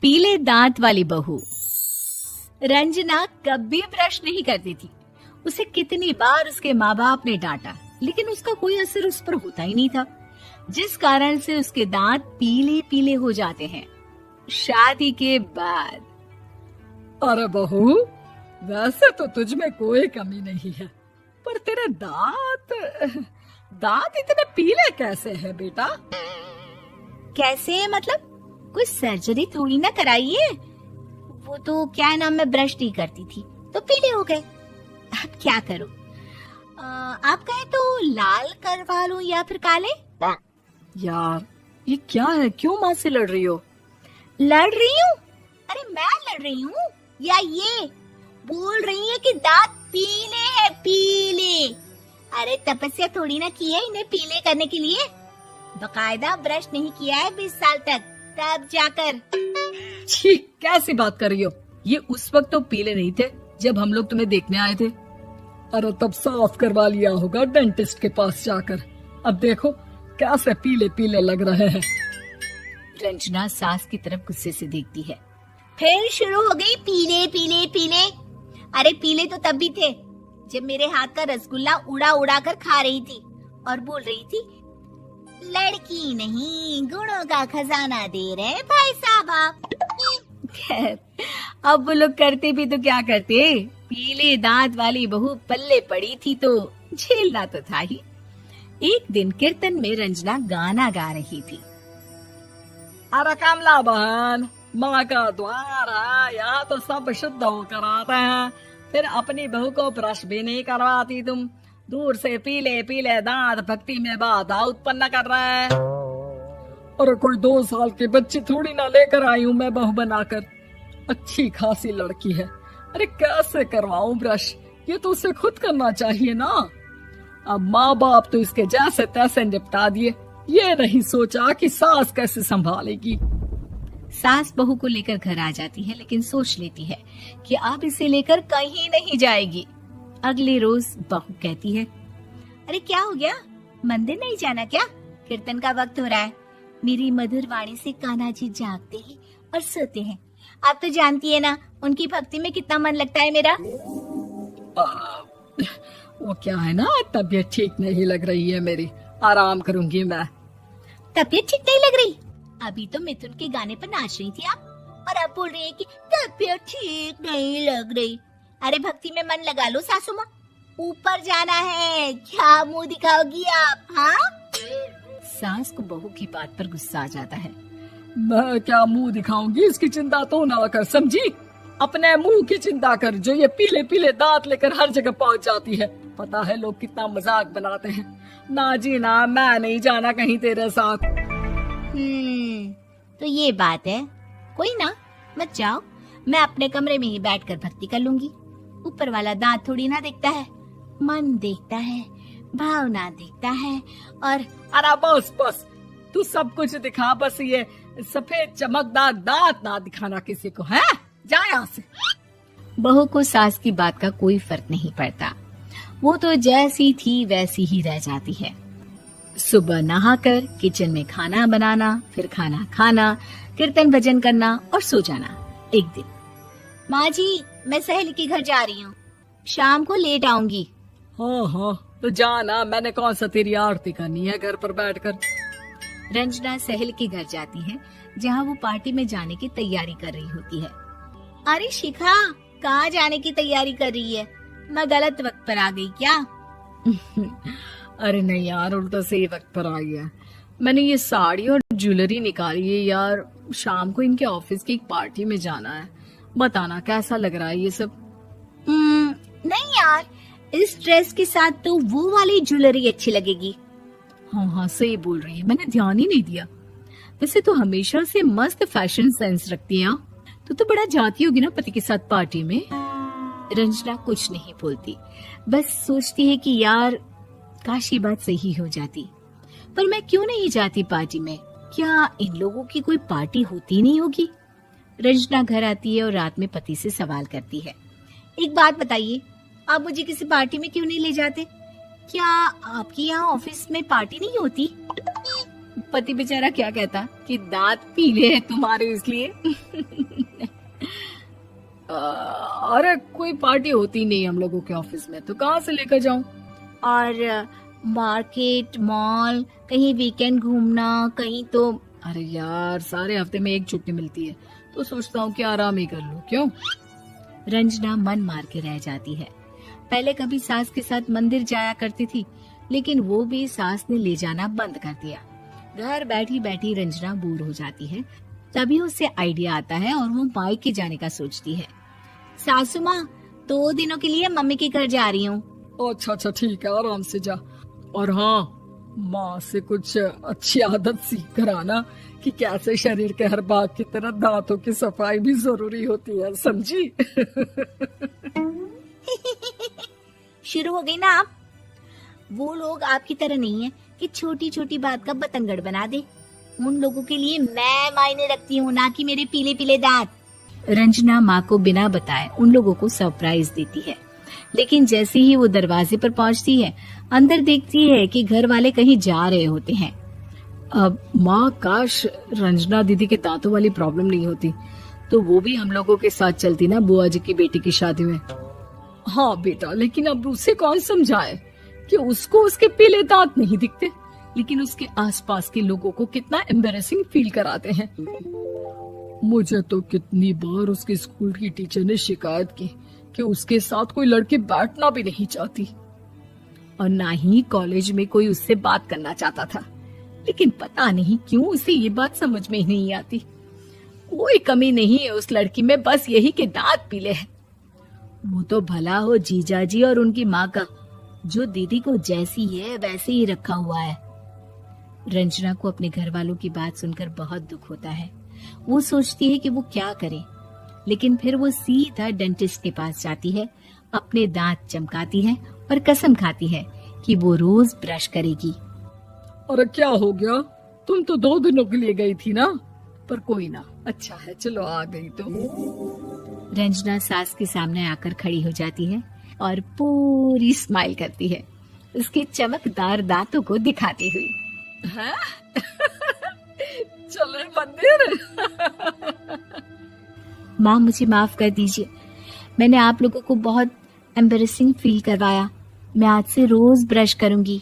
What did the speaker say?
पीले दांत वाली बहू। रंजना कभी ब्रश नहीं करती थी। उसे कितनी बार उसके माँ बाप ने डांटा, लेकिन उसका कोई असर उस पर होता ही नहीं था, जिस कारण से उसके दांत पीले पीले हो जाते हैं। शादी के बाद। अरे बहू, वैसे तो तुझ में कोई कमी नहीं है, पर तेरे दांत इतने पीले कैसे हैं बेटा? कैसे मतलब? कोई सर्जरी थोड़ी ना कराइए। वो तो क्या नाम, मैं ब्रश नहीं करती थी तो पीले हो गए। अब क्या करूं? आप कहें तो लाल करवा लूं या फिर काले? यार ये क्या है, क्यों माँ से लड़ रही हो? लड़ रही हूँ? अरे मैं लड़ रही हूँ या ये बोल रही है कि दांत पीले हैं, पीले। अरे तपस्या थोड़ी ना की है इन्हें पीले करने के लिए। बकायदा ब्रश नहीं किया है 20 साल तक, तब जाकर। छी, कैसी बात कर रही हो? ये उस वक्त तो पीले नहीं थे जब हम लोग तुम्हें देखने आए थे। अरे तब साफ करवा लिया होगा डेंटिस्ट के पास जाकर। अब देखो कैसे पीले पीले लग रहे हैं। रंजना सास की तरफ गुस्से से देखती है। फिर शुरू हो गई पीले पीले पीले। अरे पीले तो तब भी थे जब मेरे हाथ का रसगुल्ला उड़ा उड़ा कर खा रही थी और बोल रही थी, लड़की नहीं गुणों का खजाना दे रहे भाई साहब आप। खैर, अब वो लोग करते भी तो क्या करते, पीले दांत वाली बहू पल्ले पड़ी थी तो झेलना तो था ही। एक दिन कीर्तन में रंजना गाना गा रही थी। अरे कमला बहन, माँ का द्वार है, यहाँ तो सब शुद्ध होकर आते हैं, फिर अपनी बहू को ब्रश भी नहीं करवाती तुम। दूर से पीले पीले दांत भक्ति में बाधा उत्पन्न कर रहे हैं। अरे कोई 2 साल की बच्ची थोड़ी ना लेकर आई हूँ मैं बहू बनाकर। अच्छी खासी लड़की है, अरे कैसे करवाऊं ब्रश? ये तो उसे खुद करना चाहिए ना। अब माँ बाप तो इसके जैसे तैसे निपटा दिए, ये नहीं सोचा कि सास कैसे संभालेगी। सास बहू को लेकर घर आ जाती है, लेकिन सोच लेती है कि अब इसे लेकर कहीं नहीं जाएगी। अगले रोज बहू कहती है, अरे क्या हो गया, मंदिर नहीं जाना क्या? कीर्तन का वक्त हो रहा है। मेरी मधुर वाणी से कान्हा जी जागते हैं और सोते हैं। आप तो जानती है ना उनकी भक्ति में कितना मन लगता है मेरा। वो क्या है ना, तबीयत ठीक नहीं लग रही है मेरी, आराम करूंगी मैं। तबीयत ठीक नहीं लग रही? अभी तो मिथुन के गाने पर नाच रही थी आप, और अब बोल रही है कि तबीयत ठीक नहीं लग रही। अरे भक्ति में मन लगा लो सासू माँ, ऊपर जाना है, क्या मुंह दिखाओगी आप? हाँ? सास को बहू की बात पर गुस्सा आ जाता है। मैं क्या मुंह दिखाऊंगी, इसकी चिंता तो ना कर, समझी? अपने मुंह की चिंता कर, जो ये पीले पीले दांत लेकर हर जगह पहुंच जाती है। पता है लोग कितना मजाक बनाते हैं। ना जी ना, मैं नहीं जाना कहीं तेरे साथ। तो ये बात है, कोई ना, मत जाओ, मैं अपने कमरे में ही बैठकर भक्ति कर लूंगी। ऊपर वाला दांत थोड़ी ना देखता है, मन देखता है, भावना देखता है। और अरे बस बस, तू सब कुछ दिखा, बस ये सफेद चमकदार दांत ना दिखाना किसी को, है? जा यहाँ से। बहू को सास की बात का कोई फर्क नहीं पड़ता, वो तो जैसी थी वैसी ही रह जाती है। सुबह नहाकर किचन में खाना बनाना, फिर खाना खाना, कीर्तन भजन करना और सो जाना। एक दिन, माँ जी मैं सहेली के घर जा रही हूँ, शाम को लेट आऊंगी। हाँ हाँ तो जाना, मैंने कौन सा तेरी आरती करनी है घर पर बैठकर। रंजना सहेली के घर जाती है, जहाँ वो पार्टी में जाने की तैयारी कर रही होती है। अरे शिखा, कहाँ जाने की तैयारी कर रही है? मैं गलत वक्त पर आ गई क्या? अरे नहीं यार, उल्टा सही वक्त पर आ गया। मैंने ये साड़ी और ज्वेलरी निकाली है यार, शाम को इनके ऑफिस की एक पार्टी में जाना है। बताना कैसा लग रहा है ये सब? नहीं यार, इस ड्रेस के साथ तो वो वाली ज्वेलरी अच्छी लगेगी। हाँ हाँ सही बोल रही है, मैंने ध्यान ही नहीं दिया। वैसे तो हमेशा से मस्त फैशन सेंस रखती है। तो बड़ा जाती होगी ना पति के साथ पार्टी में। रंजना कुछ नहीं बोलती, बस सोचती है कि यार काश ये बात सही हो जाती, पर मैं क्यों नहीं जाती पार्टी में? क्या इन लोगों की कोई पार्टी होती नहीं होगी? रंजना घर आती है और रात में पति से सवाल करती है, एक बात बताइए, आप मुझे किसी पार्टी में क्यों नहीं ले जाते? क्या आपकी यहाँ ऑफिस में पार्टी नहीं होती? पति बेचारा क्या कहता कि दांत पीले हैं तुम्हारे इसलिए। अरे कोई पार्टी होती नहीं हम लोगों के ऑफिस में, तो कहाँ से लेकर जाऊं? और मार्केट, मॉल, कहीं वीकेंड घूमना, कहीं तो। अरे यार सारे हफ्ते में एक छुट्टी मिलती है, तो सोचता हूँ कि आराम ही कर लूं। क्यों? रंजना मन मार के रह जाती है। पहले कभी सास के साथ मंदिर जाया करती थी, लेकिन वो भी सास ने ले जाना बंद कर दिया। घर बैठी बैठी रंजना बोर हो जाती है। तभी उसे आइडिया आता है और वो मायके जाने का सोचती है। सासू माँ, 2 दिनों के लिए मम्मी के घर जा रही हूँ। अच्छा ठीक है, आराम से जा। और हाँ, माँ से कुछ अच्छी आदत सीख कर आना कि कैसे शरीर के हर भाग की तरह दांतों की सफाई भी जरूरी होती है, समझी? शुरू हो गई ना आप। वो लोग आपकी तरह नहीं है कि छोटी छोटी बात का बतंगड़ बना दे। उन लोगों के लिए मैं मायने रखती हूँ, ना कि मेरे पीले पीले दांत। रंजना माँ को बिना बताए उन लोगों को सरप्राइज देती है, लेकिन जैसे ही वो दरवाजे पर पहुंचती है, अंदर देखती है कि घर वाले कहीं जा रहे होते हैं। अब माँ, काश रंजना दीदी के दांतों वाली प्रॉब्लम नहीं होती, तो वो भी हम लोगों के साथ चलती ना बुआ जी की बेटी की शादी में। हाँ बेटा, लेकिन अब उसे कौन समझाए कि उसको उसके पीले दांत नहीं दिखते, लेकिन उसके आसपास के लोगों को कितना एम्बैरेसिंग फील कराते हैं। मुझे तो कितनी बार उसके स्कूल की टीचर ने शिकायत की कि उसके साथ कोई लड़की बैठना भी नहीं चाहती, और ना ही कॉलेज में कोई उससे बात करना चाहता था। लेकिन पता नहीं क्यों उसे ये बात समझ में ही नहीं आती। कोई कमी नहीं है उस लड़की में, बस यही कि दांत पीले हैं। वो तो भला हो जीजा जी और उनकी माँ का, जो दीदी को जैसी है वैसे ही रखा हुआ है। रंजना को अपने घर वालों की बात सुनकर बहुत दुख होता है। वो सोचती है कि वो क्या करे, लेकिन फिर वो सीधा डेंटिस्ट के पास जाती है, अपने दांत चमकाती है और कसम खाती है कि वो रोज ब्रश करेगी। अरे क्या हो गया? तुम तो 2 दिनों के लिए गई थी ना, पर कोई ना, अच्छा है, चलो आ गई तो। रंजना सास के सामने आकर खड़ी हो जाती है और पूरी स्माइल करती है, उसके चमकदार दांतों को दिखाती हुई। हैं? चले मंदिर। माँ, मुझे माफ कर दीजिए, मैंने आप लोगों को बहुत एम्बैरेसिंग फील करवाया। मैं आज से रोज ब्रश करूंगी।